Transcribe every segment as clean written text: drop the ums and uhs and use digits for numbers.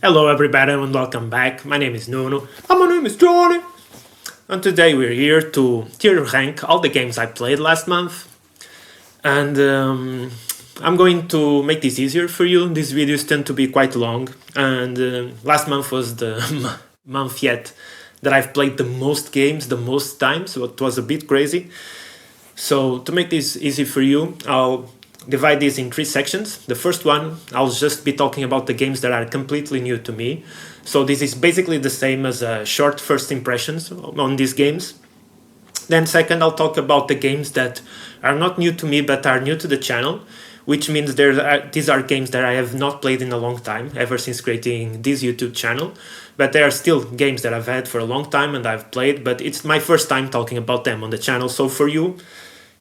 Hello everybody and welcome back. My name is Nuno. And my name is Johnny. And today we're here to tier rank all the games I played last month. And I'm going to make this easier for you. These videos tend to be quite long. And last month was the month yet that I've played the most games, the most times. So it was a bit crazy. So to make this easy for you, I'll divide these in three sections. The first one, I'll just be talking about the games that are completely new to me. So this is basically the same as short first impressions on these games. Then second, I'll talk about the games that are not new to me but are new to the channel, which means these are games that I have not played in a long time, ever since creating this YouTube channel. But they are still games that I've had for a long time and I've played, but it's my first time talking about them on the channel. So for you,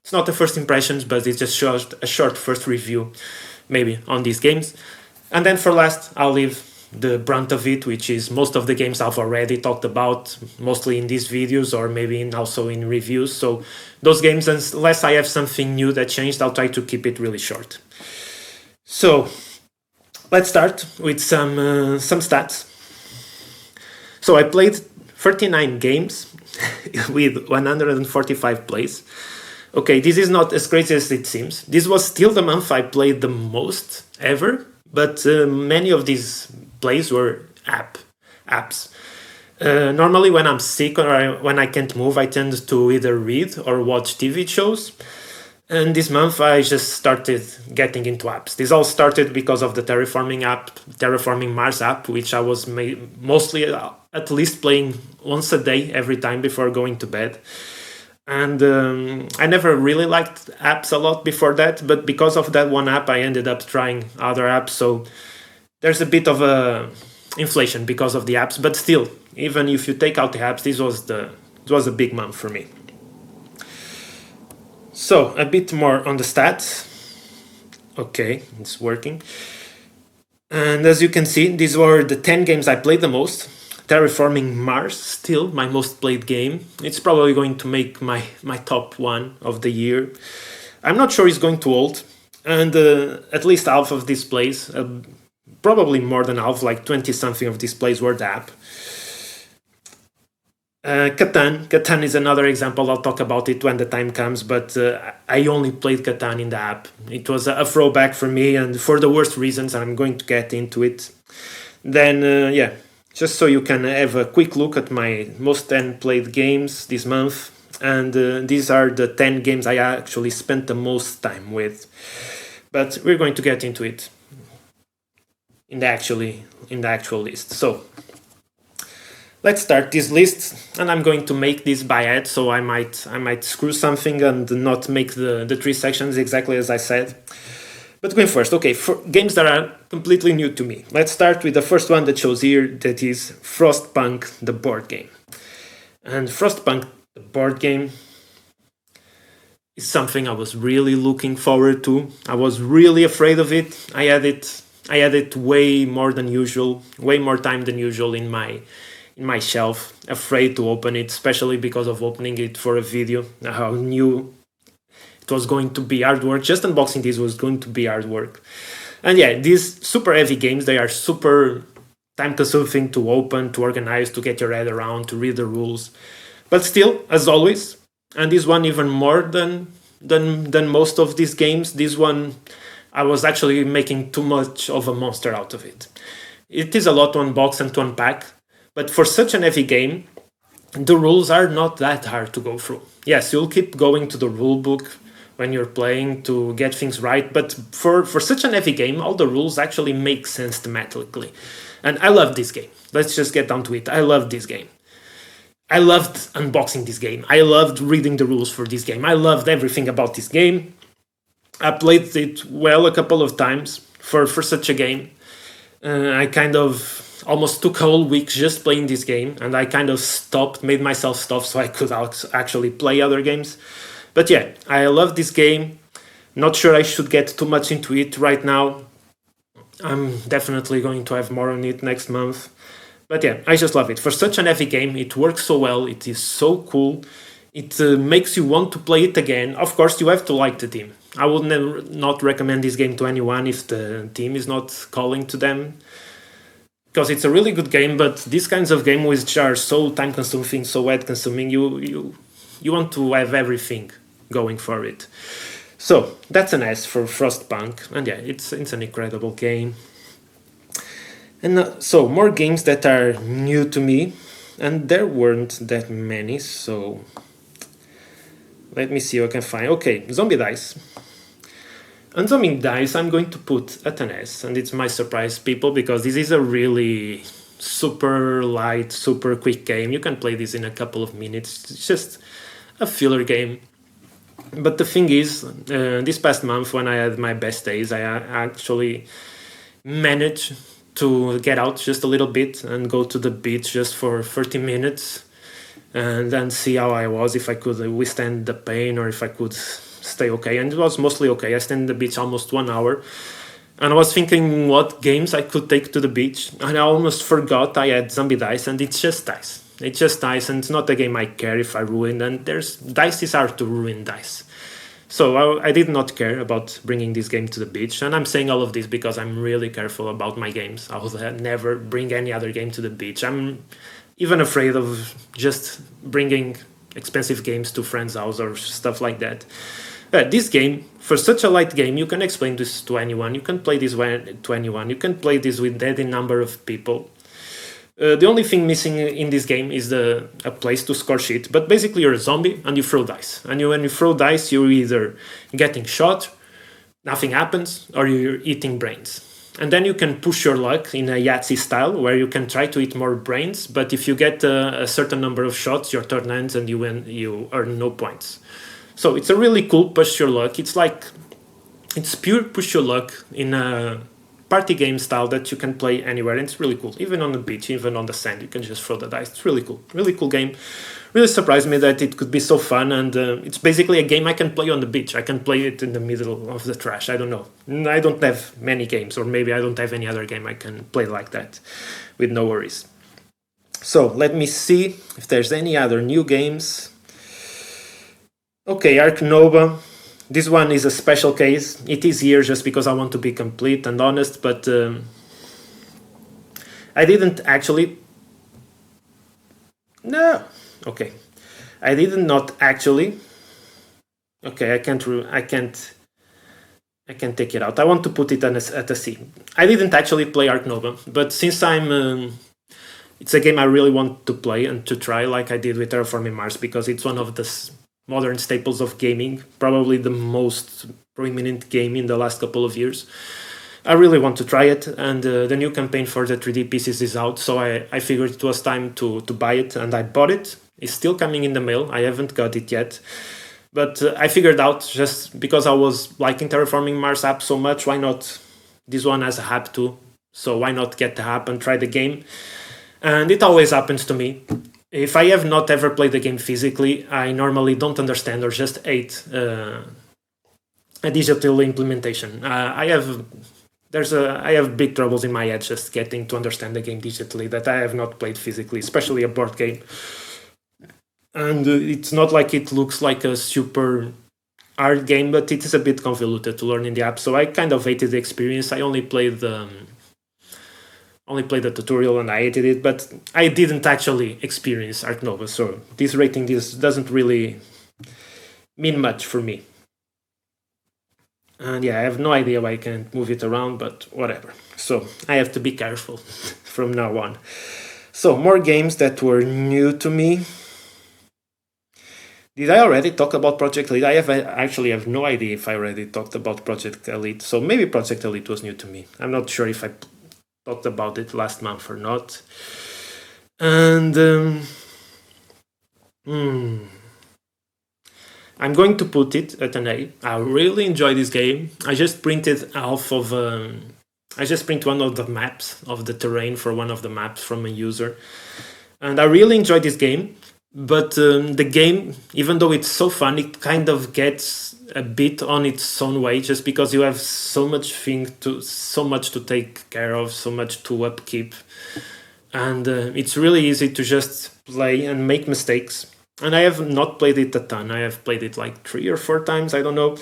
it's not the first impressions, but it's just a short first review, maybe, on these games. And then for last, I'll leave the brunt of it, which is most of the games I've already talked about, mostly in these videos or maybe also in reviews. So those games, unless I have something new that changed, I'll try to keep it really short. So let's start with some stats. So I played 39 games with 145 plays. Okay, this is not as crazy as it seems. This was still the month I played the most ever, but many of these plays were apps. Normally when I'm sick or when I can't move, I tend to either read or watch TV shows. And this month I just started getting into apps. This all started because of the Terraforming Mars app, which I was mostly at least playing once a day every time before going to bed. And I never really liked apps a lot before that, but because of that one app, I ended up trying other apps. So there's a bit of a inflation because of the apps, but still, even if you take out the apps, it was a big month for me. So a bit more on the stats. Okay, it's working. And as you can see, these were the 10 games I played the most. Terraforming Mars, still my most played game. It's probably going to make my top one of the year. I'm not sure it's going to hold. And at least half of these plays, probably more than half, like 20 something of these plays were the app. Catan is another example. I'll talk about it when the time comes, but I only played Catan in the app. It was a throwback for me and for the worst reasons. I'm going to get into it. Then, yeah. Just so you can have a quick look at my most 10 played games this month. And these are the 10 games I actually spent the most time with. But we're going to get into it in the actual list. So let's start this list, and I'm going to make this by head, so I might screw something and not make the three sections exactly as I said. But going first, okay, for games that are completely new to me. Let's start with the first one that shows here, that is Frostpunk, the board game. And Frostpunk, the board game, is something I was really looking forward to. I was really afraid of it. I had it way more than usual, way more time than usual in my shelf, afraid to open it, especially because of opening it for a video. How new it was going to be hard work. Just unboxing this was going to be hard work. And yeah, these super heavy games, they are super time consuming to open, to organize, to get your head around, to read the rules. But still, as always, and this one even more than most of these games, this one I was actually making too much of a monster out of it. It is a lot to unbox and to unpack, but for such an heavy game, the rules are not that hard to go through. Yes, you'll keep going to the rule book when you're playing to get things right, but for such an heavy game, all the rules actually make sense thematically. And I love this game. Let's just get down to it. I love this game. I loved unboxing this game. I loved reading the rules for this game. I loved everything about this game. I played it well a couple of times for such a game. I kind of almost took a whole week just playing this game, and I kind of made myself stop so I could actually play other games. But yeah, I love this game. Not sure I should get too much into it right now. I'm definitely going to have more on it next month. But yeah, I just love it. For such an heavy game, it works so well. It is so cool. It makes you want to play it again. Of course, you have to like the team. I would not recommend this game to anyone if the team is not calling to them. because it's a really good game, but these kinds of games which are so time consuming, so ad consuming, you want to have everything going for it. So that's an S for Frostpunk, and yeah, it's an incredible game. And so more games that are new to me, and there weren't that many, so let me see what I can find. Okay, Zombie Dice. And Zombie Dice, I'm going to put at an S, and it's my surprise, people, because this is a really super light, super quick game. You can play this in a couple of minutes. It's just a filler game. But the thing is, this past month when I had my best days, I actually managed to get out just a little bit and go to the beach just for 30 minutes and then see how I was, if I could withstand the pain or if I could stay okay. And it was mostly okay. I stayed on the beach almost 1 hour. And I was thinking what games I could take to the beach. And I almost forgot I had Zombie Dice, and it's just dice. It's just dice, and it's not a game I care if I ruin. And dice is hard to ruin dice. So I did not care about bringing this game to the beach. And I'm saying all of this because I'm really careful about my games. I will never bring any other game to the beach. I'm even afraid of just bringing expensive games to friends' house or stuff like that. This game, for such a light game, you can explain this to anyone. You can play this to anyone. You can play this with any number of people. The only thing missing in this game is a place to score shit. But basically you're a zombie and you throw dice. And when you throw dice, you're either getting shot, nothing happens, or you're eating brains. And then you can push your luck in a Yahtzee style, where you can try to eat more brains. But if you get a certain number of shots, your turn ends and you earn no points. So it's a really cool push your luck. It's pure push your luck in a party game style that you can play anywhere, and it's really cool. Even on the beach, even on the sand, you can just throw the dice. It's really cool game. Really surprised me that it could be so fun, and it's basically a game I can play on the beach. I can play it in the middle of the trash. I don't know. I don't have many games, or maybe I don't have any other game I can play like that with no worries. So let me see if there's any other new games. Okay, Ark Nova. This one is a special case. It is here just because I want to be complete and honest, but I didn't actually... No! Okay. I did not actually... Okay, I can't take it out. I want to put it at a C. I didn't actually play Ark Nova, but since it's a game I really want to play and to try, like I did with Terraforming Mars, because it's one of the modern staples of gaming, probably the most prominent game in the last couple of years. I really want to try it, and the new campaign for the 3D pieces is out, so I figured it was time to buy it, and I bought it. It's still coming in the mail. I haven't got it yet. But I figured out, just because I was liking Terraforming Mars app so much, why not this one as a app too? So why not get the app and try the game? And it always happens to me. If I have not ever played the game physically, I normally don't understand or just hate a digital implementation. I have big troubles in my head just getting to understand the game digitally that I have not played physically, especially a board game. And it's not like it looks like a super hard game, but it is a bit convoluted to learn in the app. So I kind of hated the experience. I only played the tutorial and I hated it, but I didn't actually experience Ark Nova, so this rating doesn't really mean much for me. And yeah, I have no idea why I can't move it around, but whatever. So I have to be careful from now on. So more games that were new to me. Did I already talk about Project Elite? I actually have no idea if I already talked about Project Elite, so maybe Project Elite was new to me. I'm not sure if I talked about it last month or not. And I'm going to put it at an A. I really enjoy this game. I just printed one of the maps of the terrain for one of the maps from a user, and I really enjoy this game. But the game, even though it's so fun, it kind of gets a bit on its own way, just because you have so much to take care of, so much to upkeep, and it's really easy to just play and make mistakes. And I have not played it a ton. I have played it like 3 or 4 times, I don't know.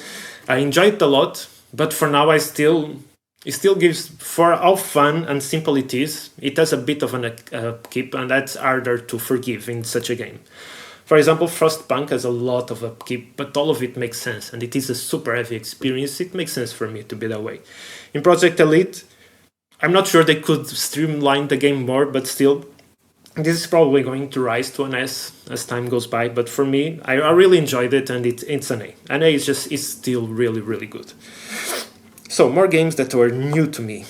I enjoyed it a lot, but for now I still it still gives, for how fun and simple it is, it has a bit of an upkeep, and that's harder to forgive in such a game. For example, Frostpunk has a lot of upkeep, but all of it makes sense, and it is a super heavy experience. It makes sense for me to be that way. In Project Elite, I'm not sure they could streamline the game more, but still, this is probably going to rise to an S as time goes by. But for me, I really enjoyed it, and it's an A. An A is still really, really good. So, more games that were new to me.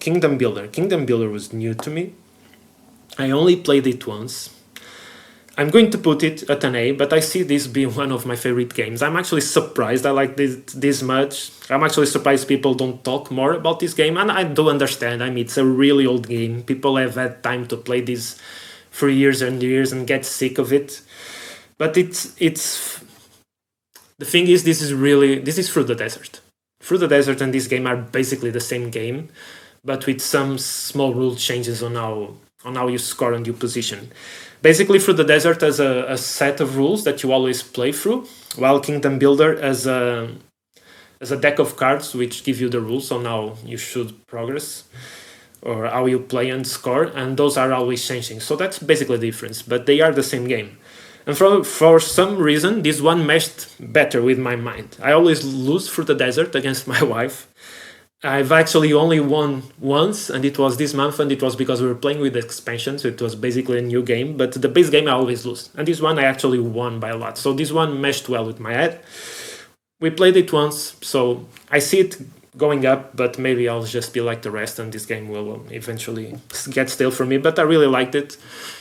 Kingdom Builder. Kingdom Builder was new to me. I only played it once. I'm going to put it at an A, but I see this being one of my favorite games. I'm actually surprised I like this much. I'm actually surprised people don't talk more about this game, and I do understand. I mean, it's a really old game. People have had time to play this for years and years and get sick of it. But it's the thing is, this is Through the Desert. Through the Desert and this game are basically the same game, but with some small rule changes on how you score and you position. Basically, Through the Desert has a set of rules that you always play through, while Kingdom Builder has a deck of cards which give you the rules on how you should progress or how you play and score, and those are always changing. So that's basically the difference, but they are the same game. And for some reason, this one meshed better with my mind. I always lose Through the Desert against my wife. I've actually only won once, and it was this month, and it was because we were playing with expansions, so it was basically a new game, but the base game I always lose. And this one I actually won by a lot. So this one meshed well with my head. We played it once, so I see it going up, but maybe I'll just be like the rest, and this game will eventually get stale for me, but I really liked it.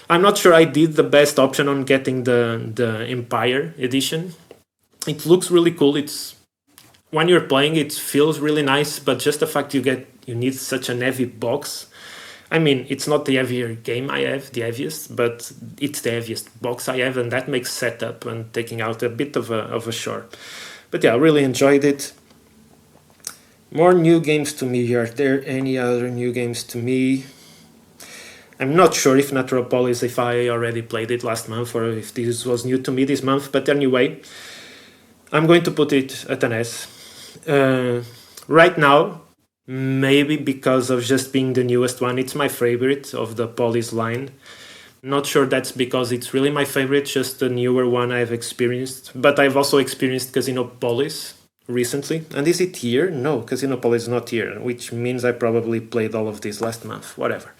I'm not sure I did the best option on getting the Empire edition. It looks really cool. When you're playing, it feels really nice, but just the fact you need such an heavy box. I mean, it's not the heavier game I have, the heaviest, but it's the heaviest box I have, and that makes setup and taking out a bit of a chore. But yeah, I really enjoyed it. More new games to me. Are there any other new games to me? I'm not sure if Naturopolis, if I already played it last month, or if this was new to me this month, but anyway, I'm going to put it at an S. Right now, maybe because of just being the newest one, it's my favorite of the Polis line. Not sure that's because it's really my favorite, just the newer one I've experienced. But I've also experienced Casinopolis recently. And is it here? No, Casinopolis is not here, which means I probably played all of this last month, whatever.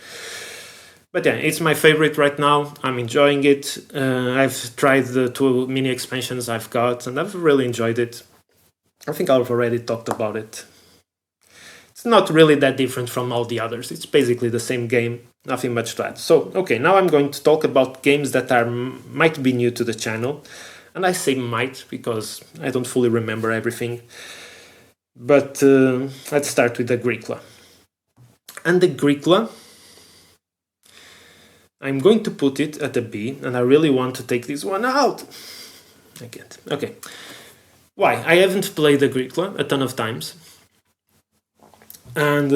But yeah, it's my favorite right now. I'm enjoying it. I've tried the 2 mini expansions I've got, and I've really enjoyed it. I think I've already talked about it. It's not really that different from all the others. It's basically the same game, nothing much to add. So, okay, now I'm going to talk about games that might be new to the channel. And I say might because I don't fully remember everything. But let's start with Agricola. And Agricola, I'm going to put it at a B, and I really want to take this one out. I can't. Okay. Why? I haven't played Agricola a ton of times. And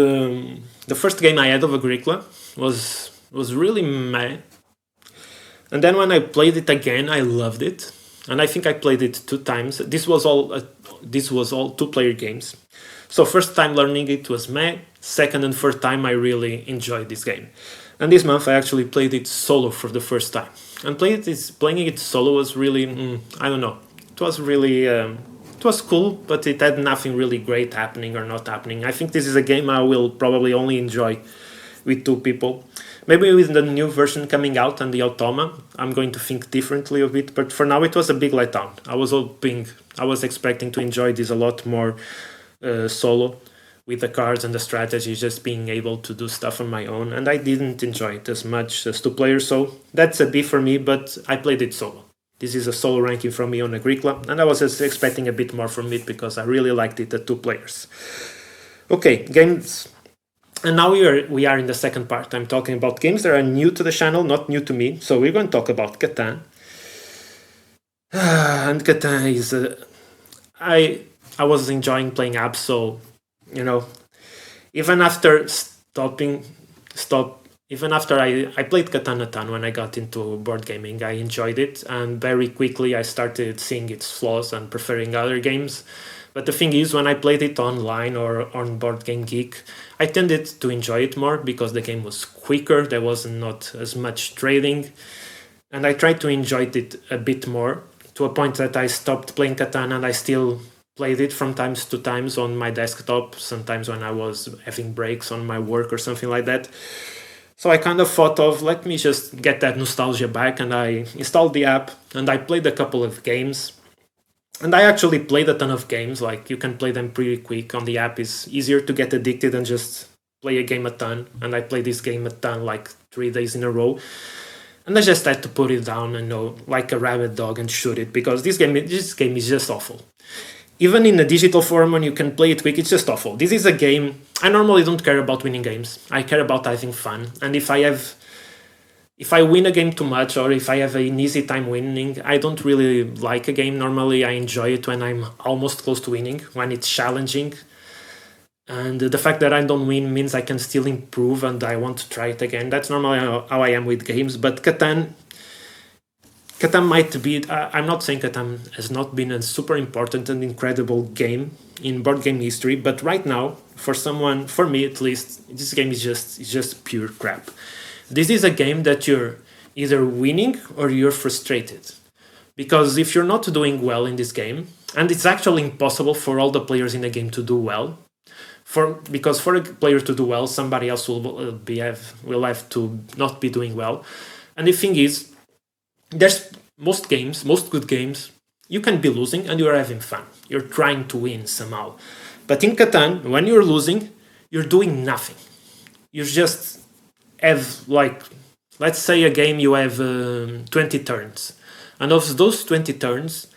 the first game I had of Agricola was really meh. And then when I played it again, I loved it. And I think I played it 2 times. This was all 2-player games. So first time learning it was meh. Second and third time I really enjoyed this game. And this month I actually played it solo for the first time. And playing it solo was really, I don't know. It was really, it was cool, but it had nothing really great happening or not happening. I think this is a game I will probably only enjoy with 2 people. Maybe with the new version coming out and the Automa, I'm going to think differently of it. But for now, it was a big letdown. I was expecting to enjoy this a lot more solo, with the cards and the strategy, just being able to do stuff on my own. And I didn't enjoy it as much as 2 players, so that's a B for me, but I played it solo. This is a solo ranking from me on Agricola, and I was just expecting a bit more from it because I really liked it at 2 players. Okay, games. And now we are in the second part. I'm talking about games that are new to the channel, not new to me. So we're going to talk about Catan. And Catan is... I was enjoying playing apps, so... even after even after I played Catan a ton when I got into board gaming, I enjoyed it, and very quickly I started seeing its flaws and preferring other games. But the thing is, when I played it online or on Board Game Geek, I tended to enjoy it more because the game was quicker, there was not as much trading, and I tried to enjoy it a bit more, to a point that I stopped playing Catan and I still played it from times to times on my desktop, sometimes when I was having breaks on my work or something like that. So I kind of thought of, let me just get that nostalgia back, and I installed the app and I played a couple of games. And I actually played a ton of games, like you can play them pretty quick on the app. It's easier to get addicted than just play a game a ton. And I played this game a ton, like 3 days in a row. And I just had to put it down and like a rabid dog and shoot it, because this game is just awful. Even in a digital form, when you can play it quick, it's just awful. This is a game, I normally don't care about winning games. I care about having fun. And if I win a game too much, or if I have an easy time winning, I don't really like a game. Normally, I enjoy it when I'm almost close to winning, when it's challenging. And the fact that I don't win means I can still improve and I want to try it again. That's normally how I am with games. But Catan might be, I'm not saying Catan has not been a super important and incredible game in board game history, but right now, for me at least, this game is just pure crap. This is a game that you're either winning or you're frustrated. Because if you're not doing well in this game, and it's actually impossible for all the players in the game to do well, because for a player to do well, somebody else will have to not be doing well. And the thing is, there's most good games, you can be losing and you're having fun. You're trying to win somehow. But in Catan, when you're losing, you're doing nothing. You just have, like, let's say a game you have 20 turns. And of those 20 turns,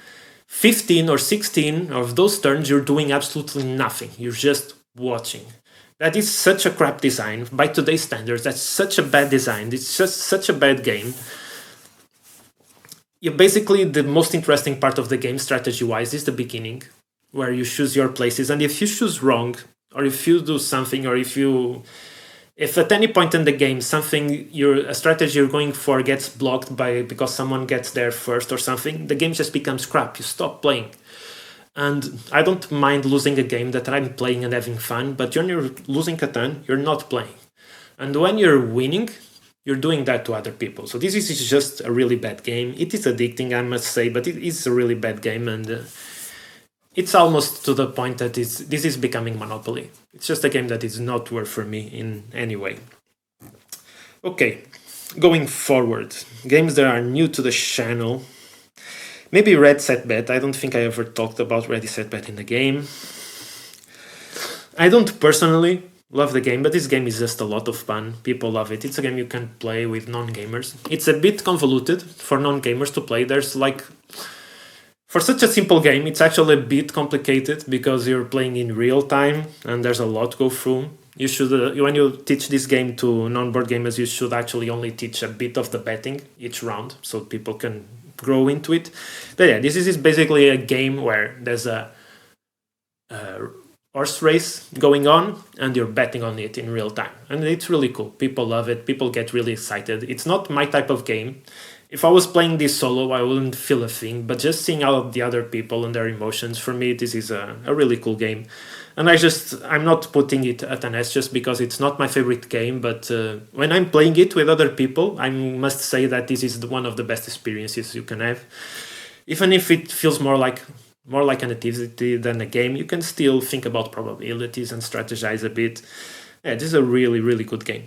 15 or 16 of those turns, you're doing absolutely nothing. You're just watching. That is such a crap design. By today's standards, that's such a bad design. It's just such a bad game. Basically, the most interesting part of the game, strategy-wise, is the beginning, where you choose your places. And if you choose wrong, or if you do something, or if at any point in the game a strategy you're going for gets blocked because someone gets there first or something, the game just becomes crap. You stop playing. And I don't mind losing a game that I'm playing and having fun, but when you're losing Catan, you're not playing. And when you're winning, you're doing that to other people. So this is just a really bad game. It is addicting, I must say, but it is a really bad game, and it's almost to the point that this is becoming Monopoly. It's just a game that is not worth for me in any way. Okay, going forward, games that are new to the channel. Maybe Red Set Bet. I don't think I ever talked about Ready Set Bet in the game. I don't personally love the game, but this game is just a lot of fun. People love it. It's a game you can play with non-gamers. It's a bit convoluted for non-gamers to play. There's for such a simple game, it's actually a bit complicated because you're playing in real time and there's a lot to go through. You should, when you teach this game to non-board gamers, you should actually only teach a bit of the betting each round so people can grow into it. But yeah, this is basically a game where there's a horse race going on and you're betting on it in real time. And it's really cool. People love it. People get really excited. It's not my type of game. If I was playing this solo, I wouldn't feel a thing, but just seeing all of the other people and their emotions, for me, this is a really cool game. And I'm not putting it at an S just because it's not my favorite game, but when I'm playing it with other people, I must say that this is one of the best experiences you can have. Even if it feels more like an activity than a game, you can still think about probabilities and strategize a bit. Yeah, this is a really, really good game.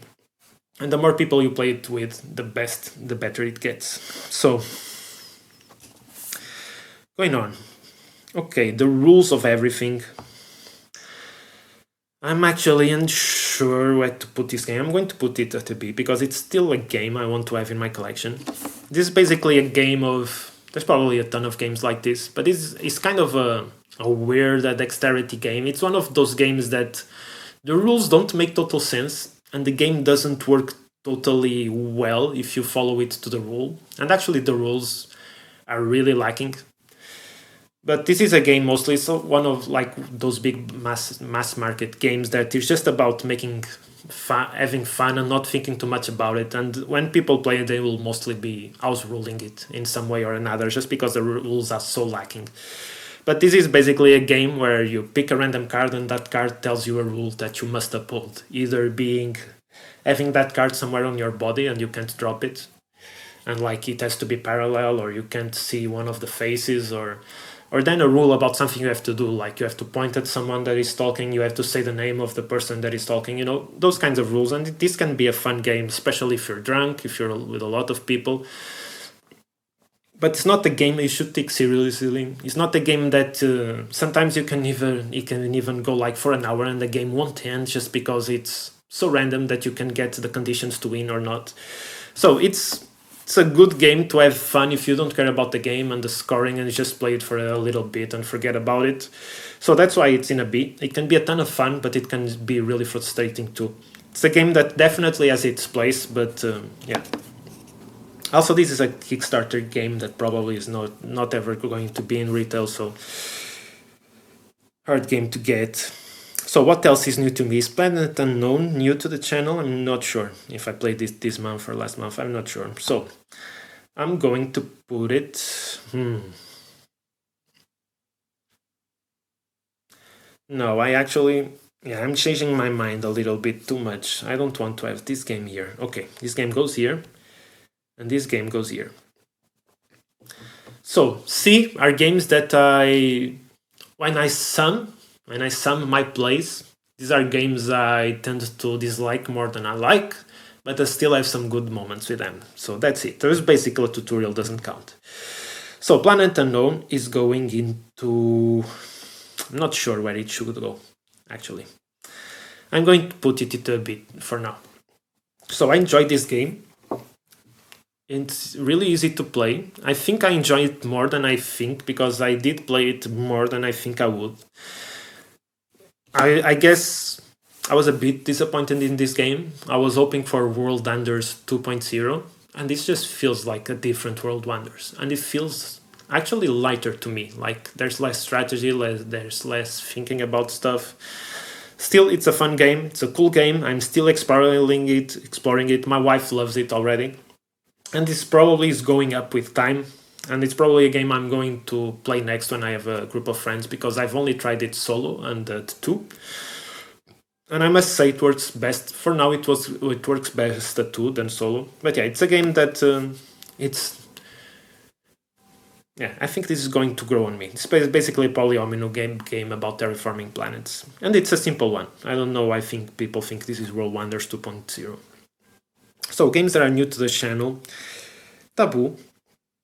And the more people you play it with, the better it gets. So, going on. Okay, the rules of everything. I'm actually unsure where to put this game. I'm going to put it at a B because it's still a game I want to have in my collection. This is basically a game of... There's probably a ton of games like this, but it's kind of a weird dexterity game. It's one of those games that the rules don't make total sense, and the game doesn't work totally well if you follow it to the rule. And actually the rules are really lacking. But this is a game mostly, so one of like those big mass market games that is just about having fun and not thinking too much about it. And when people play it, they will mostly be house ruling it in some way or another, just because the rules are so lacking. But this is basically a game where you pick a random card and that card tells you a rule that you must uphold. Either being having that card somewhere on your body and you can't drop it, and like it has to be parallel, or you can't see one of the faces, or then a rule about something you have to do, like you have to point at someone that is talking, you have to say the name of the person that is talking, you know, those kinds of rules. And this can be a fun game, especially if you're drunk, if you're with a lot of people. But it's not a game you should take seriously. It's not a game that sometimes it can even go like for an hour and the game won't end just because it's so random that you can get the conditions to win or not. So it's a good game to have fun if you don't care about the game and the scoring and just play it for a little bit and forget about it. So that's why it's in a B. It can be a ton of fun, but it can be really frustrating too. It's a game that definitely has its place, but yeah. Also, this is a Kickstarter game that probably is not ever going to be in retail, so hard game to get. So what else is new to me? Is Planet Unknown new to the channel? I'm not sure if I played this month or last month. I'm not sure. So I'm going to put it... No, I'm changing my mind a little bit too much. I don't want to have this game here. Okay, this game goes here. And this game goes here. So C are games that when I sum my plays, these are games I tend to dislike more than I like, but I still have some good moments with them. So that's it. There's basically a tutorial, doesn't count. So Planet Unknown is going into... I'm not sure where it should go, actually. I'm going to put it into a bit for now. So I enjoyed this game. It's really easy to play. I think I enjoy it more than I think, because I did play it more than I think I would. I guess I was a bit disappointed in this game. I was hoping for World Wonders 2.0, and this just feels like a different World Wonders. And it feels actually lighter to me. Like there's less strategy, there's less thinking about stuff. Still, it's a fun game. It's a cool game. I'm still exploring it. My wife loves it already. And this probably is going up with time, and it's probably a game I'm going to play next when I have a group of friends, because I've only tried it solo and at 2. And I must say it works best. For now it works best at 2 than solo. But yeah, it's a game that I think this is going to grow on me. It's basically a polyomino game about terraforming planets. And it's a simple one. I don't know, I think people think this is World Wonders 2.0. So games that are new to the channel, Taboo.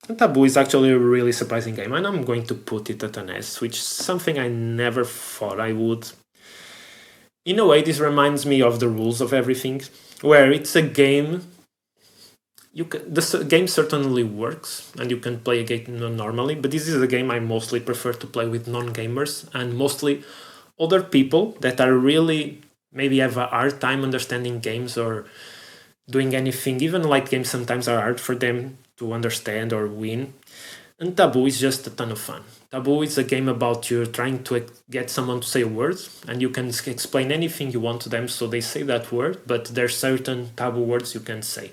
And Taboo is actually a really surprising game, and I'm going to put it at an S, which is something I never thought I would. In a way, this reminds me of the Rules of Everything, where it's a game. The game certainly works, and you can play a game normally, but this is a game I mostly prefer to play with non-gamers, and mostly other people that are really maybe have a hard time understanding games or doing anything. Even light games sometimes are hard for them to understand or win. And Taboo is just a ton of fun. Taboo is a game about you trying to get someone to say a word, and you can explain anything you want to them so they say that word, but there's certain taboo words you can say.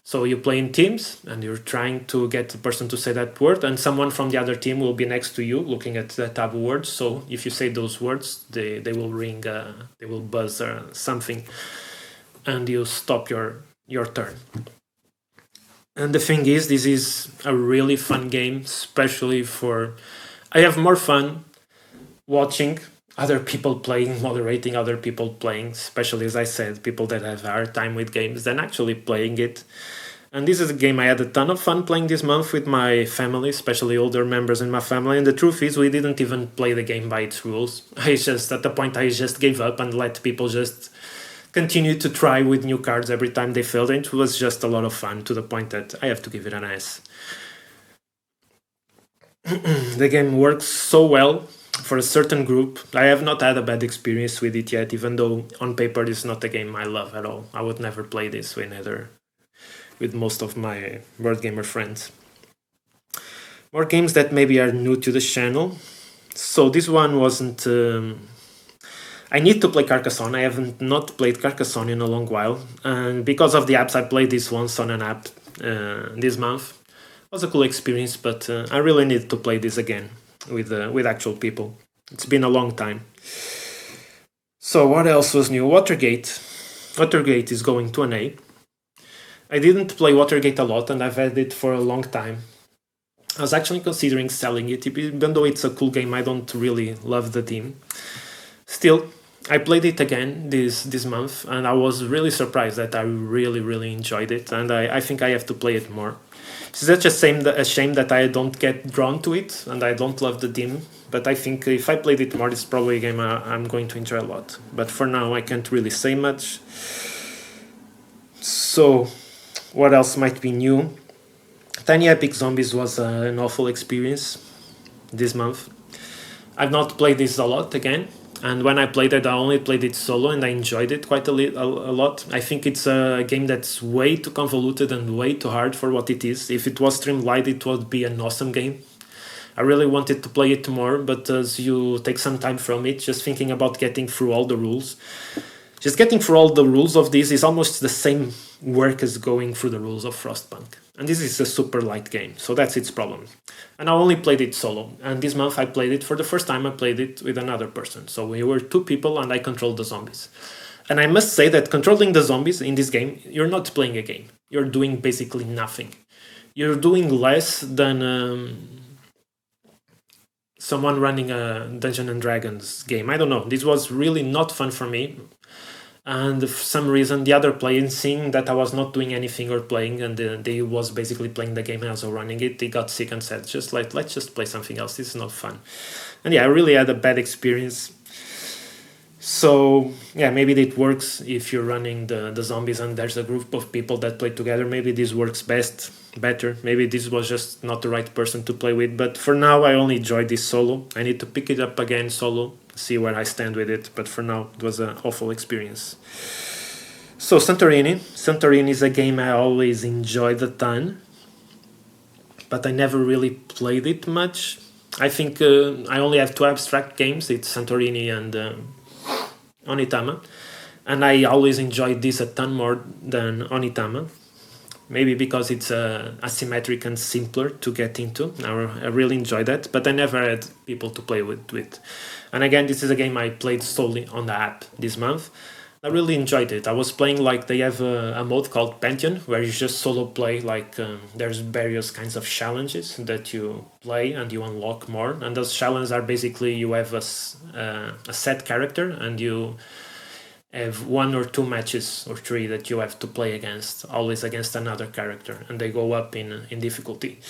So you play in teams, and you're trying to get the person to say that word, and someone from the other team will be next to you looking at the taboo words. So if you say those words, they will ring, they will buzz something, and you stop your turn. And the thing is, this is a really fun game, especially for... I have more fun watching other people playing, moderating other people playing, especially, as I said, people that have a hard time with games, than actually playing it. And this is a game I had a ton of fun playing this month with my family, especially older members in my family. And the truth is, we didn't even play the game by its rules. At the point, I just gave up and let people just continue to try with new cards every time they failed. It was just a lot of fun, to the point that I have to give it an S. The game works so well for a certain group. I have not had a bad experience with it yet, even though on paper it's not a game I love at all. I would never play this with most of my board gamer friends. More games that maybe are new to the channel. So this one wasn't... I need to play Carcassonne. I haven't not played Carcassonne in a long while, and because of the apps, I played this once on an app this month. It was a cool experience, but I really need to play this again. with actual people. It's been a long time. So what else was new? Watergate. Watergate is going to an A. I didn't play Watergate a lot, and I've had it for a long time. I was actually considering selling it, even though it's a cool game. I don't really love the theme. Still, I played it again this month, and I was really surprised that I really enjoyed it, and I think I have to play it more. It's such a shame that I don't get drawn to it, and I don't love the theme, but I think if I played it more, it's probably a game I'm going to enjoy a lot. But for now, I can't really say much. So, what else might be new? Tiny Epic Zombies was an awful experience this month. I've not played this a lot again, and when I played it, I only played it solo, and I enjoyed it quite a lot. I think it's a game that's way too convoluted and way too hard for what it is. If it was streamlined, it would be an awesome game. I really wanted to play it more, but as you take some time from it, just thinking about getting through all the rules, just getting through all the rules of this is almost the same work as going through the rules of Frostpunk. And this is a super light game, so that's its problem. And I only played it solo, and this month I played it for the first time. I played it with another person, so we were 2 people and I controlled the zombies. And I must say that controlling the zombies in this game, you're not playing a game. You're doing basically nothing. You're doing less than someone running a Dungeons and Dragons game. I don't know, this was really not fun for me. And for some reason, the other player, seeing that I was not doing anything or playing, and they was basically playing the game and I was running it, they got sick and said, let's just play something else. This is not fun. And yeah, I really had a bad experience. So yeah, maybe it works if you're running the zombies and there's a group of people that play together. Maybe this works better. Maybe this was just not the right person to play with. But for now, I only enjoyed this solo. I need to pick it up again solo, see where I stand with it. But for now, it was an awful experience. So Santorini. Santorini is a game I always enjoyed a ton, but I never really played it much. I think I only have 2 abstract games. It's Santorini and Onitama, and I always enjoyed this a ton more than Onitama. Maybe because it's asymmetric and simpler to get into. I really enjoyed that, but I never had people to play with. And again, this is a game I played solely on the app this month. I really enjoyed it. I was playing, like, they have a mode called Pantheon, where you just solo play, like, there's various kinds of challenges that you play and you unlock more. And those challenges are basically, you have a set character and you have 1 or 2 matches or 3 that you have to play against, always against another character, and they go up in difficulty.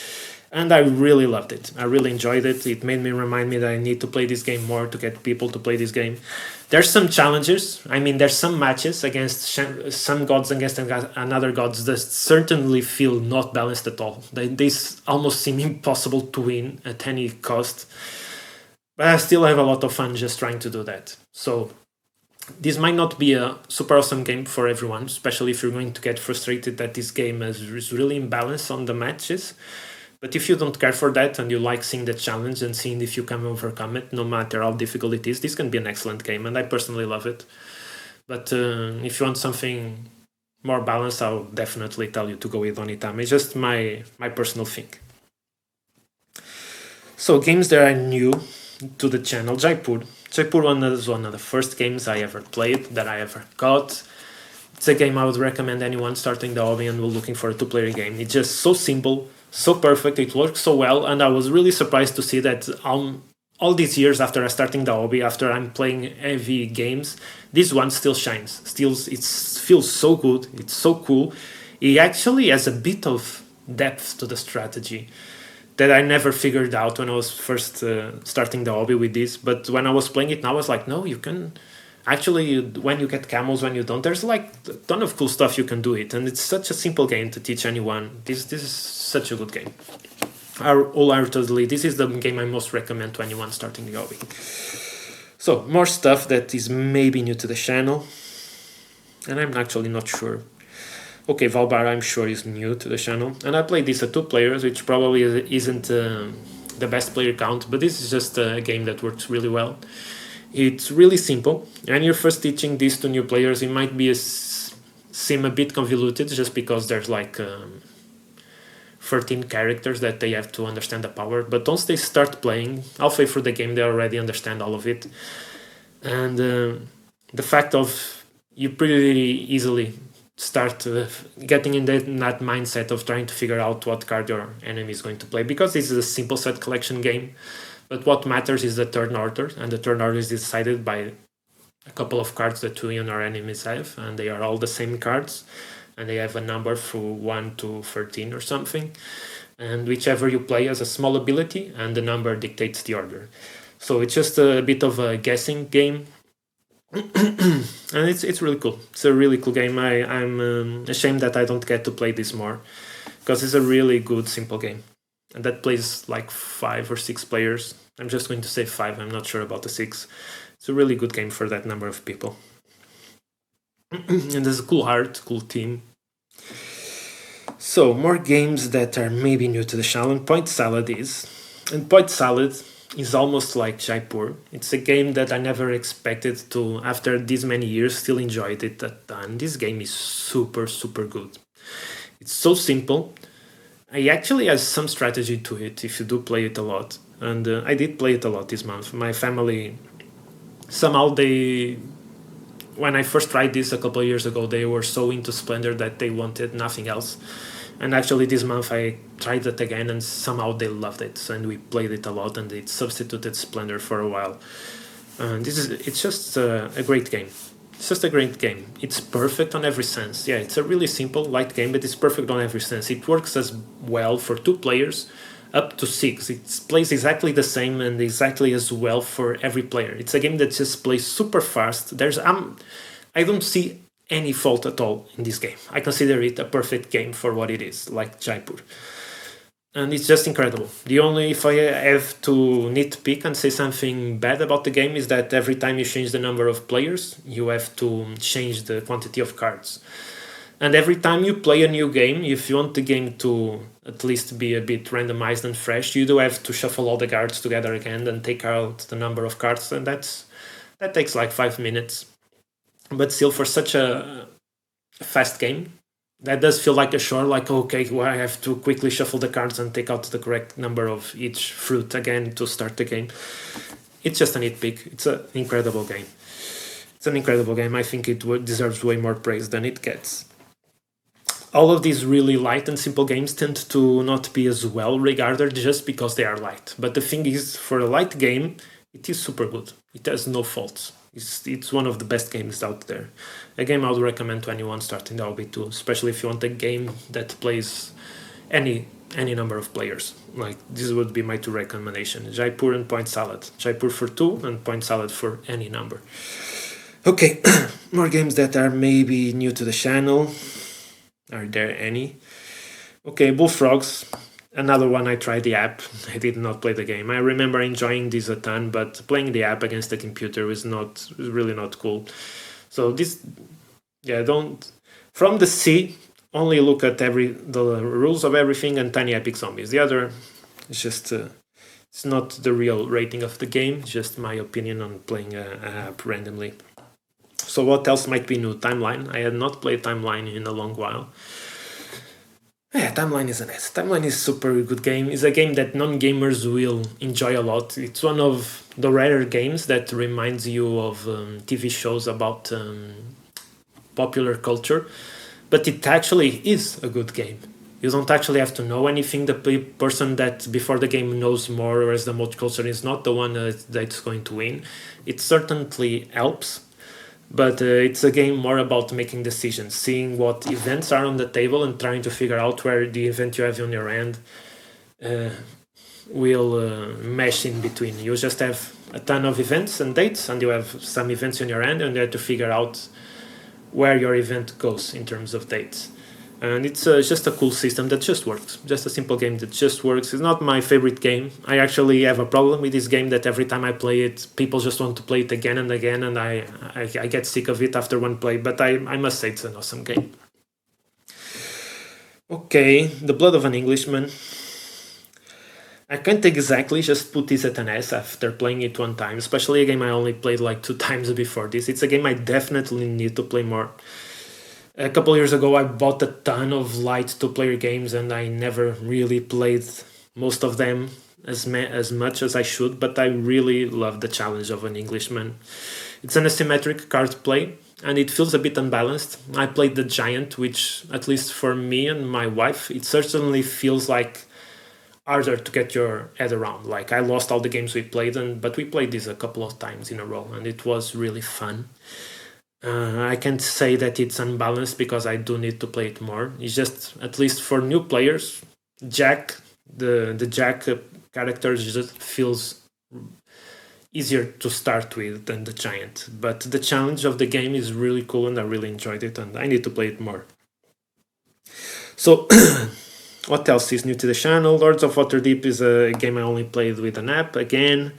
And I really loved it. I really enjoyed it. It made me remind me that I need to play this game more to get people to play this game. There's some challenges. I mean, there's some matches against some gods against another gods that certainly feel not balanced at all. They almost seem impossible to win at any cost. But I still have a lot of fun just trying to do that. So this might not be a super awesome game for everyone, especially if you're going to get frustrated that this game is really imbalanced on the matches. But if you don't care for that and you like seeing the challenge and seeing if you can overcome it, no matter how difficult it is, this can be an excellent game, and I personally love it. But if you want something more balanced, I'll definitely tell you to go with Onitama. It's just my personal thing. So games that are new to the channel. Jaipur was one of the first games I ever played, that I ever got. It's a game I would recommend anyone starting the hobby and looking for a 2-player game. It's just so simple, so perfect, it works so well, and I was really surprised to see that all these years after starting the hobby, after I'm playing heavy games, this one still shines. It feels so good, it's so cool. It actually has a bit of depth to the strategy that I never figured out when I was first starting the hobby with this. But when I was playing it now, I was like, no, you can actually, when you get camels, when you don't, there's like a ton of cool stuff you can do it. And it's such a simple game to teach anyone. This is such a good game. Wholeheartedly, this is the game I most recommend to anyone starting the hobby. So, more stuff that is maybe new to the channel. And I'm actually not sure. Okay, Vaalbara, I'm sure, is new to the channel. And I played this at 2 players, which probably isn't the best player count, but this is just a game that works really well. It's really simple. When you're first teaching this to new players, it might seem a bit convoluted, just because there's like 13 characters that they have to understand the power. But once they start playing, halfway through the game, they already understand all of it. And the fact of you pretty easily start getting in that mindset of trying to figure out what card your enemy is going to play, because this is a simple set collection game. But what matters is the turn order, and the turn order is decided by a couple of cards that you and our enemies have, and they are all the same cards, and they have a number from 1 to 13 or something, and whichever you play has a small ability, and the number dictates the order. So it's just a bit of a guessing game. And it's really cool. It's a really cool game. I'm ashamed that I don't get to play this more, because it's a really good simple game, and that plays like 5 or 6 players. I'm just going to say 5. I'm not sure about the 6. It's a really good game for that number of people. And there's a cool art, cool team. So more games that are maybe new to the channel. Point Salad is, and Point Salad is almost like Jaipur. It's a game that I never expected to, after these many years, still enjoyed it a ton. This game is super, super good. It's so simple. I actually have some strategy to it if you do play it a lot. And I did play it a lot this month. My family, somehow when I first tried this a couple of years ago, they were so into Splendor that they wanted nothing else. And actually this month I tried it again, and somehow they loved it, and we played it a lot, and it substituted Splendor for a while. And it's just a great game. It's just a great game. It's perfect on every sense. Yeah, it's a really simple, light game, but it's perfect on every sense. It works as well for 2 players up to 6. It plays exactly the same and exactly as well for every player. It's a game that just plays super fast. I don't see any fault at all in this game. I consider it a perfect game for what it is, like Jaipur. And it's just incredible. The only, if I have to nitpick and say something bad about the game, is that every time you change the number of players, you have to change the quantity of cards. And every time you play a new game, if you want the game to at least be a bit randomized and fresh, you do have to shuffle all the cards together again and take out the number of cards, and that takes like 5 minutes. But still, for such a fast game, that does feel like a chore, like, okay, well, I have to quickly shuffle the cards and take out the correct number of each fruit again to start the game. It's just a nitpick. It's an incredible game. It's an incredible game. I think it deserves way more praise than it gets. All of these really light and simple games tend to not be as well regarded just because they are light. But the thing is, for a light game, it is super good. It has no faults. It's one of the best games out there. A game I would recommend to anyone starting the hobby too, especially if you want a game that plays any number of players. Like, this would be my 2 recommendations: Jaipur and Point Salad. Jaipur for 2 and Point Salad for any number. Okay, more games that are maybe new to the channel. Are there any? Okay, Bullfrogs. Another one. I tried the app. I did not play the game. I remember enjoying this a ton, but playing the app against the computer was really not cool. So don't. From the C, only look at the rules of everything and Tiny Epic Zombies. The other is just it's not the real rating of the game. Just my opinion on playing an app randomly. So what else might be new? Timeline. I had not played Timeline in a long while. Yeah, Timeline is Timeline is a super good game. It's a game that non-gamers will enjoy a lot. It's one of the rare games that reminds you of TV shows about popular culture, but it actually is a good game. You don't actually have to know anything. The person that before the game knows more or has the most culture is not the one that's going to win. It certainly helps. But it's a game more about making decisions, seeing what events are on the table and trying to figure out where the event you have on your end will mesh in between. You just have a ton of events and dates, and you have some events on your end, and you have to figure out where your event goes in terms of dates. And it's just a cool system that just works. Just a simple game that just works. It's not my favorite game. I actually have a problem with this game that every time I play it, people just want to play it again and again, and I get sick of it after one play. But I must say it's an awesome game. Okay, The Blood of an Englishman. I can't exactly just put this at an S after playing it one time, especially a game I only played like 2 times before this. It's a game I definitely need to play more. A couple years ago, I bought a ton of light two-player games, and I never really played most of them as much as I should, but I really love the challenge of an Englishman. It's an asymmetric card play, and it feels a bit unbalanced. I played the Giant, which, at least for me and my wife, it certainly feels like harder to get your head around. Like, I lost all the games we played, but we played this a couple of times in a row, and it was really fun. I can't say that it's unbalanced because I do need to play it more. It's just, at least for new players, Jack, the Jack character just feels easier to start with than the Giant. But the challenge of the game is really cool, and I really enjoyed it, and I need to play it more. So, what else is new to the channel? Lords of Waterdeep is a game I only played with an app. Again,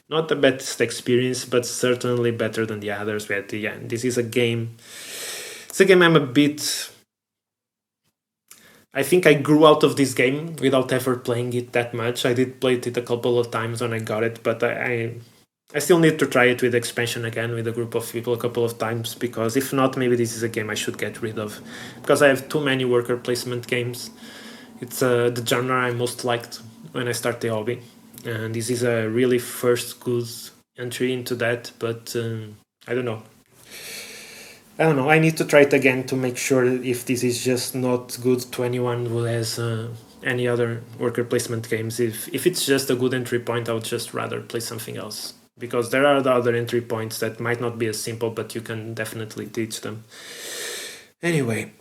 not the best experience, but certainly better than the others. But yeah, this is a game. It's a game I'm a bit... I think I grew out of this game without ever playing it that much. I did play it a couple of times when I got it, but I still need to try it with expansion again with a group of people a couple of times, because if not, maybe this is a game I should get rid of, because I have too many worker placement games. It's the genre I most liked when I started the hobby, and this is a really first good entry into that, but I don't know. I need to try it again to make sure if this is just not good to anyone who has any other worker placement games. If it's just a good entry point, I would just rather play something else, because there are the other entry points that might not be as simple, but you can definitely teach them. Anyway,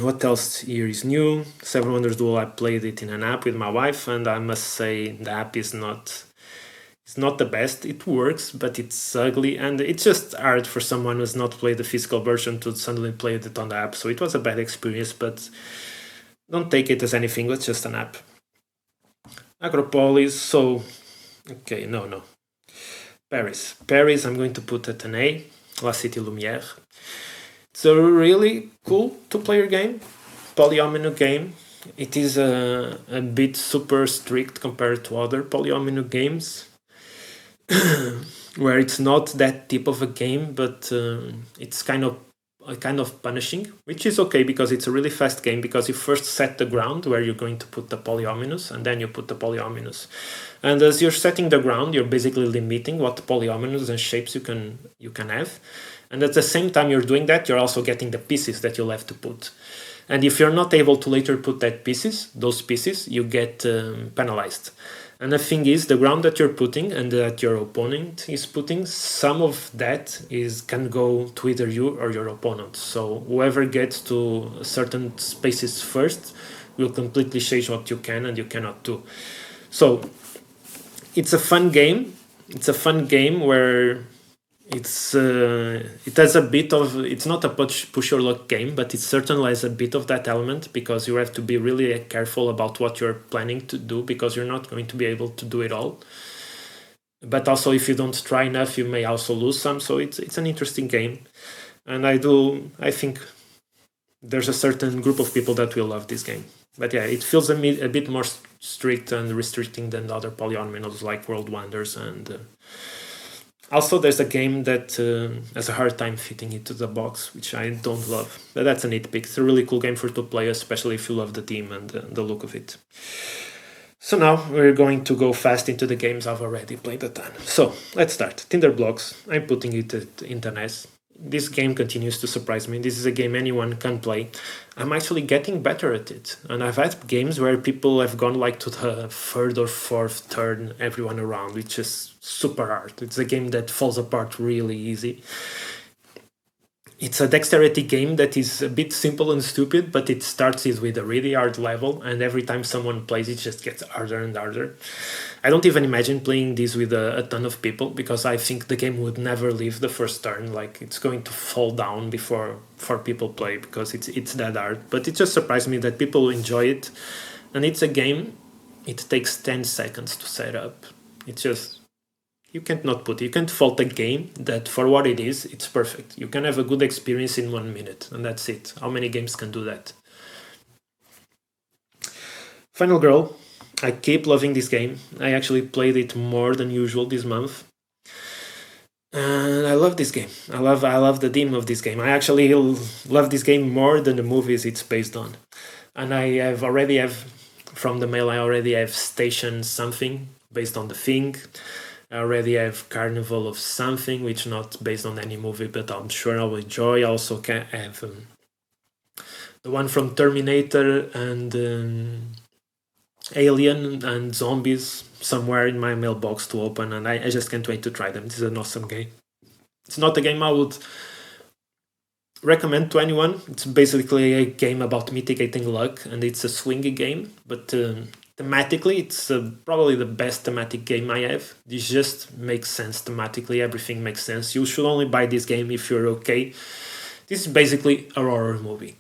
what else here is new? Seven Wonders Duel, I played it in an app with my wife, and I must say the app is not... It's not the best. It works, but it's ugly, and it's just hard for someone who's not played the physical version to suddenly play it on the app. So it was a bad experience, but don't take it as anything. It's just an app. Agropolis. So, okay, no. Paris, I'm going to put at an A. La Cité Lumière. It's a really cool two-player game, polyomino game. It is a bit super strict compared to other polyomino games, where it's not that type of a game, but it's kind of punishing, which is okay because it's a really fast game, because you first set the ground where you're going to put the polyominoes, and then you put the polyominoes. And as you're setting the ground, you're basically limiting what polyominoes and shapes you can have. And at the same time you're doing that, you're also getting the pieces that you'll have to put. And if you're not able to later put those pieces, you get penalized. And the thing is, the ground that you're putting and that your opponent is putting, some of that can go to either you or your opponent. So whoever gets to certain spaces first will completely change what you can and you cannot do. So it's a fun game. It's a fun game where it has a bit of... It's not a push your luck game, but it certainly has a bit of that element, because you have to be really careful about what you're planning to do, because you're not going to be able to do it all. But also, if you don't try enough, you may also lose some. So it's an interesting game, and I think there's a certain group of people that will love this game. But yeah, it feels a bit more strict and restricting than the other polyominoes like World Wonders, and also, there's a game that has a hard time fitting into the box, which I don't love. But that's a nitpick. It's a really cool game for two players, especially if you love the theme and the look of it. So now we're going to go fast into the games I've already played a ton. So let's start. Tinderblox. I'm putting it at Internet. This game continues to surprise me. This is a game anyone can play. I'm actually getting better at it. And I've had games where people have gone like to the third or fourth turn, everyone around, which is super hard. It's a game that falls apart really easy. It's a dexterity game that is a bit simple and stupid, but it starts with a really hard level, and every time someone plays it just gets harder and harder. I don't even imagine playing this with a ton of people, because I think the game would never leave the first turn. Like, it's going to fall down before people play, because it's that hard. But it just surprised me that people enjoy it, and it's a game. It takes 10 seconds to set up. It's just... You can't fault a game that for what it is, it's perfect. You can have a good experience in 1 minute, and that's it. How many games can do that? Final Girl. I keep loving this game. I actually played it more than usual this month. And I love this game. I love the theme of this game. I actually love this game more than the movies it's based on. And I already have from the mail. I already have Station Something based on the thing. I already have Carnival of Something, which not based on any movie, but I'm sure I will enjoy. I also can have the one from Terminator and Alien and Zombies somewhere in my mailbox to open, and I just can't wait to try them. This is an awesome game. It's not a game I would recommend to anyone. It's basically a game about mitigating luck, and it's a swingy game, but thematically, it's probably the best thematic game I have. This just makes sense thematically, everything makes sense. You should only buy this game if you're okay. This is basically a horror movie.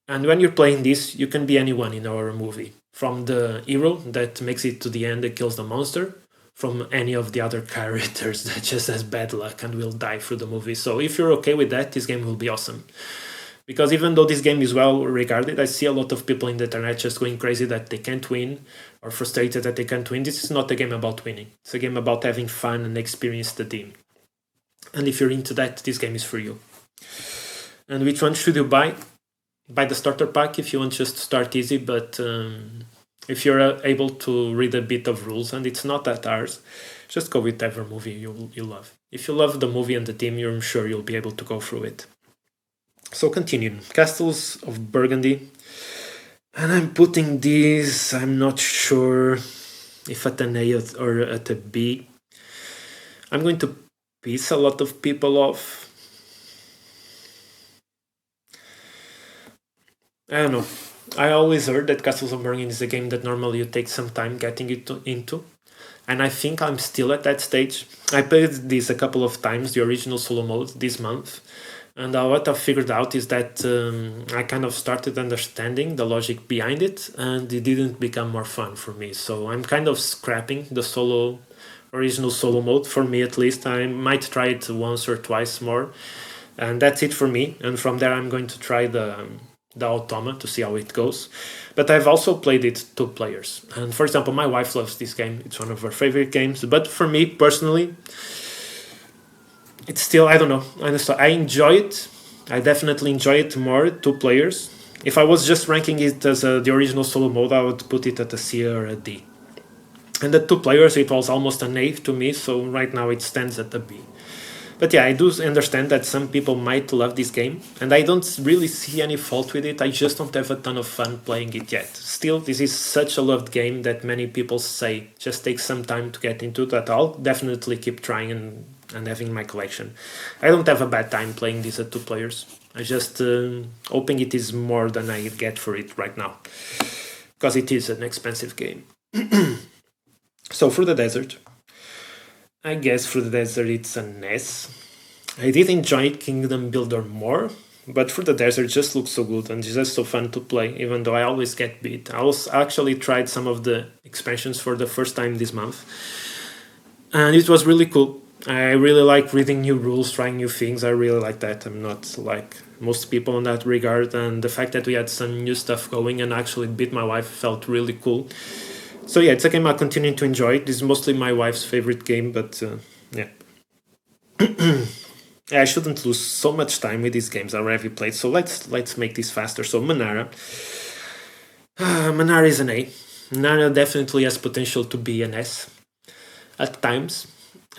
And when you're playing this, you can be anyone in a horror movie. From the hero that makes it to the end and kills the monster, from any of the other characters that just has bad luck and will die through the movie. So if you're okay with that, this game will be awesome. Because even though this game is well regarded, I see a lot of people in the internet just going crazy that they can't win or frustrated that they can't win. This is not a game about winning. It's a game about having fun and experience the theme. And if you're into that, this game is for you. And which one should you buy? Buy the starter pack if you want just to start easy, but if you're able to read a bit of rules, and it's not that hard, just go with whatever movie you love. If you love the movie and the theme, I'm sure you'll be able to go through it. So continuing, Castles of Burgundy. And I'm putting these, I'm not sure if at an A or at a B. I'm going to piss a lot of people off. I don't know. I always heard that Castles of Burgundy is a game that normally you take some time getting it into. And I think I'm still at that stage. I played this a couple of times, the original solo mode, this month. And what I've figured out is that I kind of started understanding the logic behind it, and it didn't become more fun for me. So I'm kind of scrapping the original solo mode, for me at least. I might try it once or twice more, and that's it for me. And from there I'm going to try the Automa to see how it goes. But I've also played it 2 players. And for example, my wife loves this game. It's one of her favorite games. But for me personally, it's still, I don't know. I enjoy it. I definitely enjoy it more 2 players. If I was just ranking it as the original solo mode, I would put it at a C or a D. And the 2 players, it was almost an A to me. So right now it stands at a B. But yeah, I do understand that some people might love this game, and I don't really see any fault with it. I just don't have a ton of fun playing it yet. Still, this is such a loved game that many people say just takes some time to get into, that I'll definitely keep trying and having my collection. I don't have a bad time playing this at 2 players. I just hoping it is more than I get for it right now, because it is an expensive game. So for the desert, I guess for the desert it's an S. I did enjoy Kingdom Builder more, but for the desert it just looks so good and it's just so fun to play, even though I always get beat. I actually tried some of the expansions for the first time this month, and it was really cool. I really like reading new rules, trying new things. I really like that. I'm not like most people in that regard, and the fact that we had some new stuff going and actually beat my wife felt really cool. So yeah, it's a game I continue to enjoy. This is mostly my wife's favorite game, but yeah. I shouldn't lose so much time with these games I already played, so let's make this faster. So Menara. Menara is an A. Menara definitely has potential to be an S at times.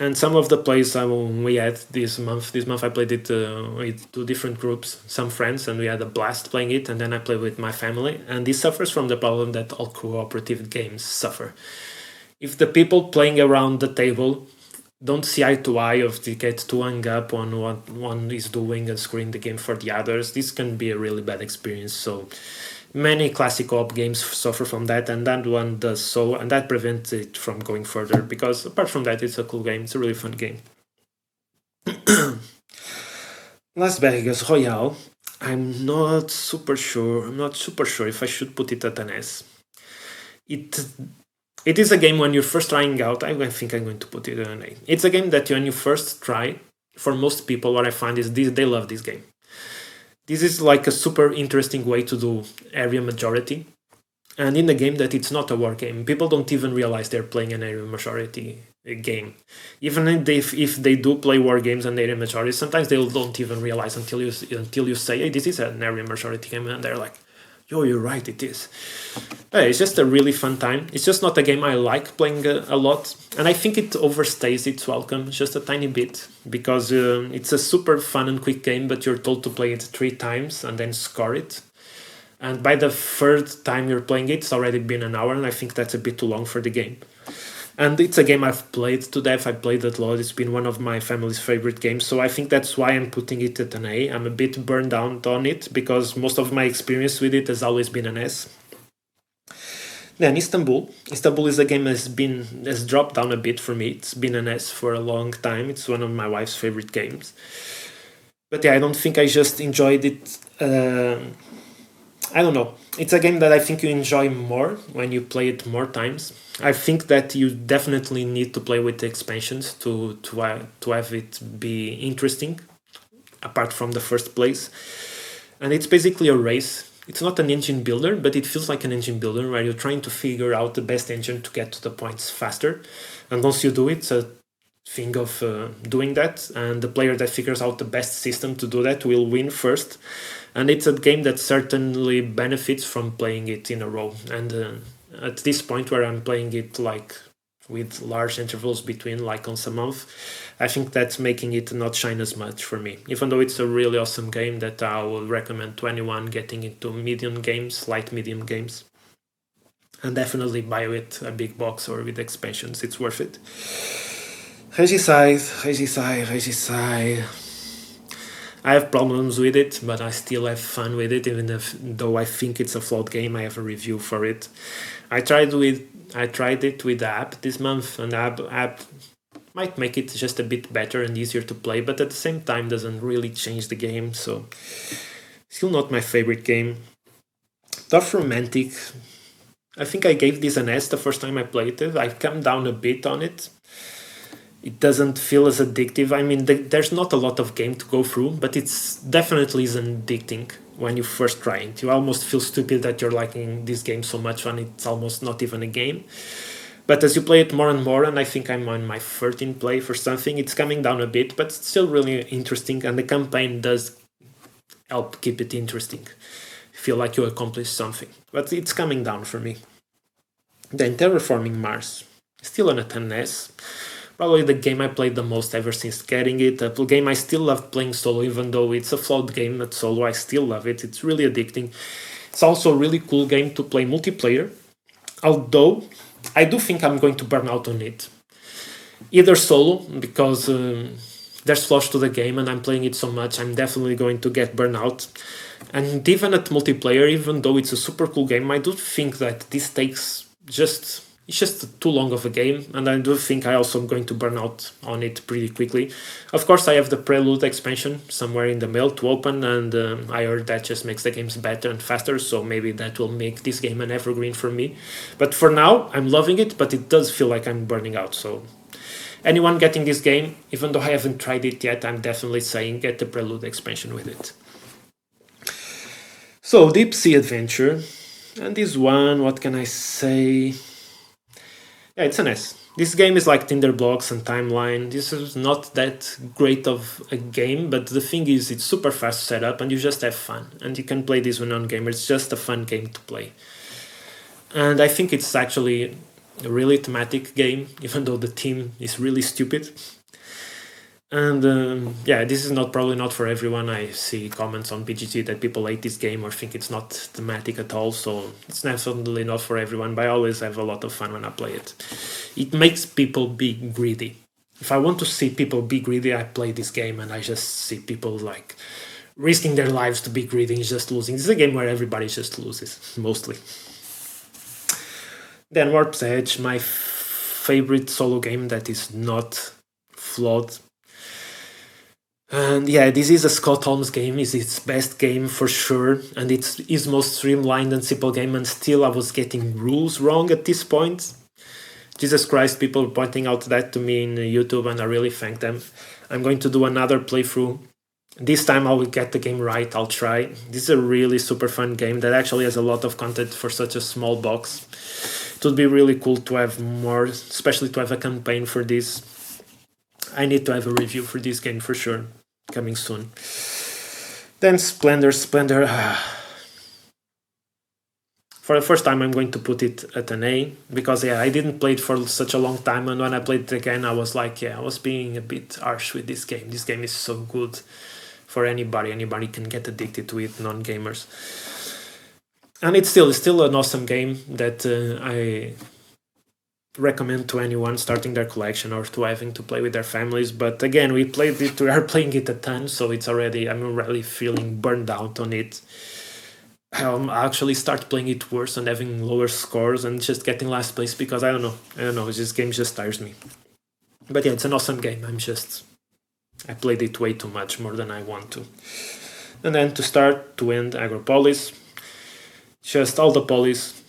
And some of the plays we had this month I played it with 2 different groups, some friends, and we had a blast playing it, and then I played with my family, and this suffers from the problem that all cooperative games suffer. If the people playing around the table don't see eye to eye, or they get too hung up on what one is doing and screwing the game for the others, this can be a really bad experience. So many classic co-op games suffer from that, and that one does so, and that prevents it from going further, because apart from that, it's a cool game. It's a really fun game. Las Vegas Royale. I'm not super sure if I should put it at an S. It is a game when you're first trying out, I think I'm going to put it at an A. It's a game that when you first try, for most people, what I find is they love this game. This is like a super interesting way to do area majority. And in the game that it's not a war game, people don't even realize they're playing an area majority game. Even if they do play war games and they're a majority, sometimes they don't even realize until you say, hey, this is an area majority game, and they're like, yo, you're right, it is. It's just a really fun time. It's just not a game I like playing a lot, and I think it overstays its welcome just a tiny bit, because it's a super fun and quick game, but you're told to play it 3 times and then score it. And by the 3rd time you're playing it, it's already been an hour, and I think that's a bit too long for the game. And it's a game I've played to death. I played it a lot. It's been one of my family's favorite games. So I think that's why I'm putting it at an A. I'm a bit burned out on it because most of my experience with it has always been an S. Then Istanbul. Istanbul is a game that has dropped down a bit for me. It's been an S for a long time. It's one of my wife's favorite games. But yeah, I don't think I just enjoyed it. I don't know. It's a game that I think you enjoy more when you play it more times. I think that you definitely need to play with the expansions to have it be interesting, apart from the first place. And it's basically a race. It's not an engine builder, but it feels like an engine builder where you're trying to figure out the best engine to get to the points faster. And once you do it, it's a thing of doing that. And the player that figures out the best system to do that will win first. And it's a game that certainly benefits from playing it in a row. And at this point where I'm playing it like with large intervals between, like once a month, I think that's making it not shine as much for me. Even though it's a really awesome game that I would recommend to anyone getting into medium games, light medium games. And definitely buy it a big box or with expansions, it's worth it. Regicide. I have problems with it, but I still have fun with it, even though I think it's a flawed game. I have a review for it. I tried it with the app this month, and the app might make it just a bit better and easier to play, but at the same time doesn't really change the game, so still not my favorite game. Dorfromantik. I think I gave this an S the first time I played it. I've come down a bit on it. It doesn't feel as addictive. I mean, there's not a lot of game to go through, but it's definitely isn't addicting when you first try it. You almost feel stupid that you're liking this game so much when it's almost not even a game. But as you play it more and more, and I think I'm on my 13th play for something, it's coming down a bit, but it's still really interesting, and the campaign does help keep it interesting. You feel like you accomplished something, but it's coming down for me. Then Terraforming Mars, still on a 10S. Probably the game I played the most ever since getting it. A game I still love playing solo, even though it's a flawed game at solo. I still love it. It's really addicting. It's also a really cool game to play multiplayer. Although, I do think I'm going to burn out on it. Either solo, because there's flaws to the game and I'm playing it so much, I'm definitely going to get burned out. And even at multiplayer, even though it's a super cool game, I do think that this takes it's just too long of a game, and I do think I also am going to burn out on it pretty quickly. Of course, I have the Prelude expansion somewhere in the mail to open, and I heard that just makes the games better and faster, so maybe that will make this game an evergreen for me. But for now, I'm loving it, but it does feel like I'm burning out, so anyone getting this game, even though I haven't tried it yet, I'm definitely saying get the Prelude expansion with it. So, Deep Sea Adventure, and this one, what can I say? Yeah, it's an S. This game is like Tinderblox and Timeline. This is not that great of a game, but the thing is it's super fast setup and you just have fun. And you can play this with non-gamers. It's just a fun game to play. And I think it's actually a really thematic game, even though the theme is really stupid. And yeah, this is probably not for everyone. I see comments on BGG that people hate this game or think it's not thematic at all, so it's definitely not for everyone, but I always have a lot of fun when I play it. It makes people be greedy. If I want to see people be greedy, I play this game and I just see people like risking their lives to be greedy and just losing. This is a game where everybody just loses, mostly. Then Warp's Edge, my favorite solo game that is not flawed. And yeah, this is a Scott Holmes game. It's its best game for sure, and it's his most streamlined and simple game, and still I was getting rules wrong at this point. Jesus Christ, people pointing out that to me in YouTube, and I really thank them. I'm going to do another playthrough. This time I will get the game right, I'll try. This is a really super fun game that actually has a lot of content for such a small box. it would be really cool to have more, especially to have a campaign for this. I need to have a review for this game for sure, coming soon. Then Splendor. For the first time, I'm going to put it at an A, because I didn't play it for such a long time, and when I played it again, I was like, I was being a bit harsh with this game. This game is so good for anybody. Anybody can get addicted to it, non-gamers. And it's still an awesome game that I recommend to anyone starting their collection or to having to play with their families. But again, we are playing it a ton, so I'm already feeling burned out on it. I actually start playing it worse and having lower scores and just getting last place because I don't know, this game just tires me. But yeah, it's an awesome game. I played it way too much, more than I want to. And then to end, Agropolis. Just all the polis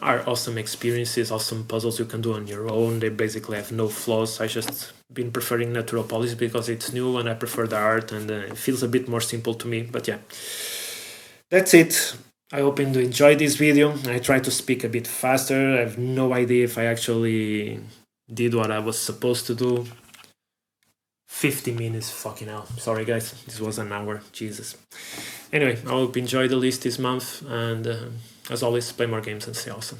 are awesome experiences, awesome puzzles you can do on your own. They basically have no flaws. I just been preferring Naturopolis because it's new and I prefer the art and it feels a bit more simple to me. But yeah, that's it. I hope you enjoyed this video. I try to speak a bit faster. I have no idea if I actually did what I was supposed to do. 50 minutes, fucking hell. Sorry guys, this was an hour, Jesus. Anyway, I hope you enjoyed the list this month, and as always, play more games and stay awesome.